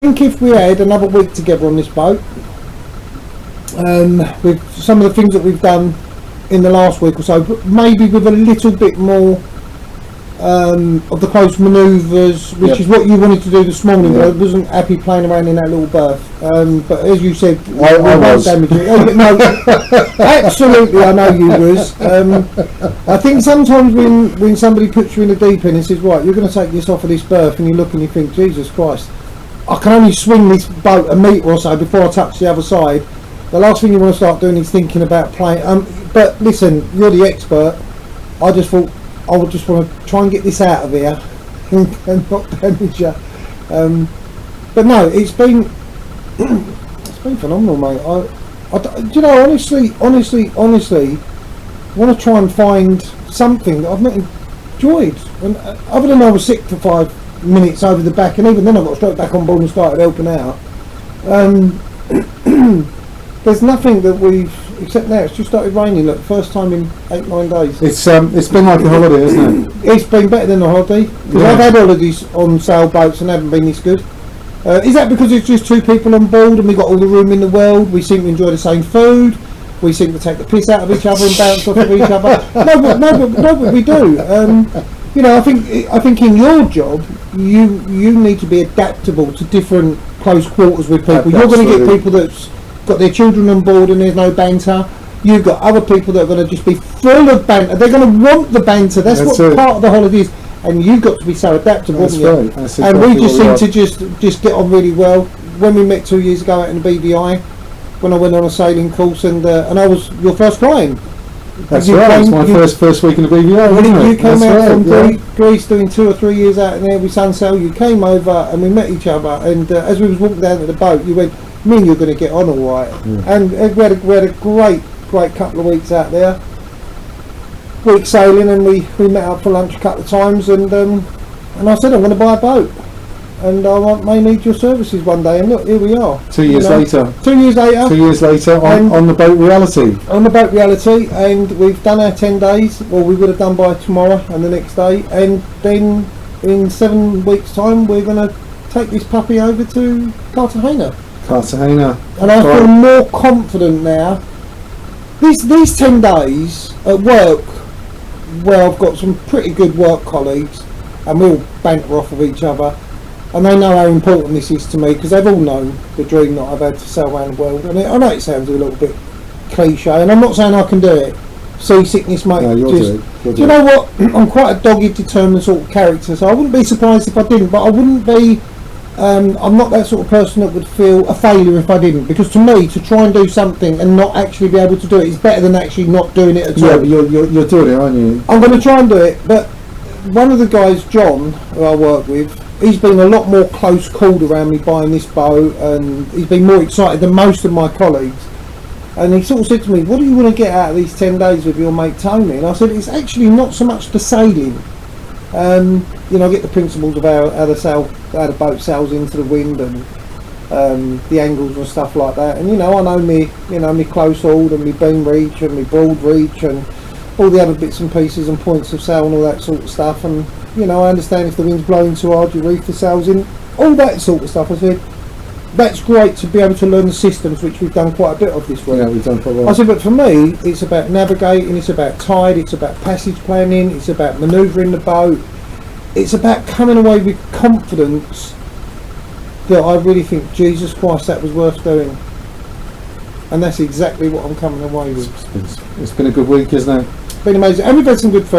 think if we had another week together on this boat, with some of the things that we've done in the last week or so, but maybe with a little bit more of the close manoeuvres, which is what you wanted to do this morning. I wasn't happy playing around in that little berth, but as you said, I was. No, absolutely, I know you was. I think sometimes when somebody puts you in the deep end and says, right, you're going to take this off of this berth, and you look and you think, Jesus Christ, I can only swing this boat a metre or so before I touch the other side. The last thing you want to start doing is thinking about playing. But listen, you're the expert. I just thought I would just want to try and get this out of here and not damage you. But no, it's been phenomenal, mate. Do you know, honestly, I want to try and find something that I've not enjoyed. And other than I was sick for 5 minutes over the back, and even then I got straight back on board and started helping out. There's nothing that we've, except now it's just started raining. Look, first time in 8-9 days. It's been like a holiday, isn't it? It's been better than a holiday, because I've had holidays on sailboats and haven't been this good. Is that because it's just 2 people on board and we've got all the room in the world? We seem to enjoy the same food. We seem to take the piss out of each other and bounce off of each other. No, but we do. You know, I think in your job you need to be adaptable to different close quarters with people. You're going to get people that's got their children on board and there's no banter. You've got other people that are going to just be full of banter. They're going to want the banter. That's what part of the holiday is. And you've got to be so adaptable. That's right. That's and we just seem to just get on really well. When we met 2 years ago out in the BVI, when I went on a sailing course, and I was your first client. That's right. It was my first week in the BVI. You came out from Greece doing 2 or 3 years out in there with Sunsail. You came over and we met each other. And as we was walking down to the boat, you went, "Me and you're going to get on all right." And we had a great couple of weeks out there. Week sailing, and we met up for lunch a couple of times, and I said I'm going to buy a boat, and I may need your services one day. And look, here we are. 2 years later. 2 years later. 2 years later on the boat reality. On the boat reality, and we've done our 10 days. Well, we would have done by tomorrow and the next day, and then in 7 weeks' time we're going to take this puppy over to Cartagena. And I feel more confident now. These 10 days at work, where I've got some pretty good work colleagues, and we all banter off of each other, and they know how important this is to me, because they've all known the dream that I've had to sail around the world. And I know it sounds a little bit cliche, and I'm not saying I can do it. Seasickness, mate. No, do you know what? I'm quite a dogged, determined sort of character, so I wouldn't be surprised if I didn't, but I wouldn't be. I'm not that sort of person that would feel a failure if I didn't, because to me, to try and do something and not actually be able to do it is better than actually not doing it at all. Yeah, but you're doing it, aren't you? I'm going to try and do it, but one of the guys, John, who I work with, he's been a lot more close called around me buying this boat, and he's been more excited than most of my colleagues. And he sort of said to me, "What do you want to get out of these 10 days with your mate Tony?" And I said, "It's actually not so much the sailing. You know, I get the principles of how the boat sails into the wind, and the angles and stuff like that. And I know me close hauled and me beam reach and me broad reach and all the other bits and pieces and points of sail and all that sort of stuff. And I understand if the wind's blowing too hard, you reef the sails in, all that sort of stuff." I said, "That's great to be able to learn the systems, which we've done quite a bit of this week." Yeah, we've done quite well. I said, "But for me, it's about navigating, it's about tide, it's about passage planning, it's about manoeuvring the boat. It's about coming away with confidence that I really think, Jesus Christ, that was worth doing." And that's exactly what I'm coming away with. It's been a good week, isn't it? It's been amazing. And we've had some good food.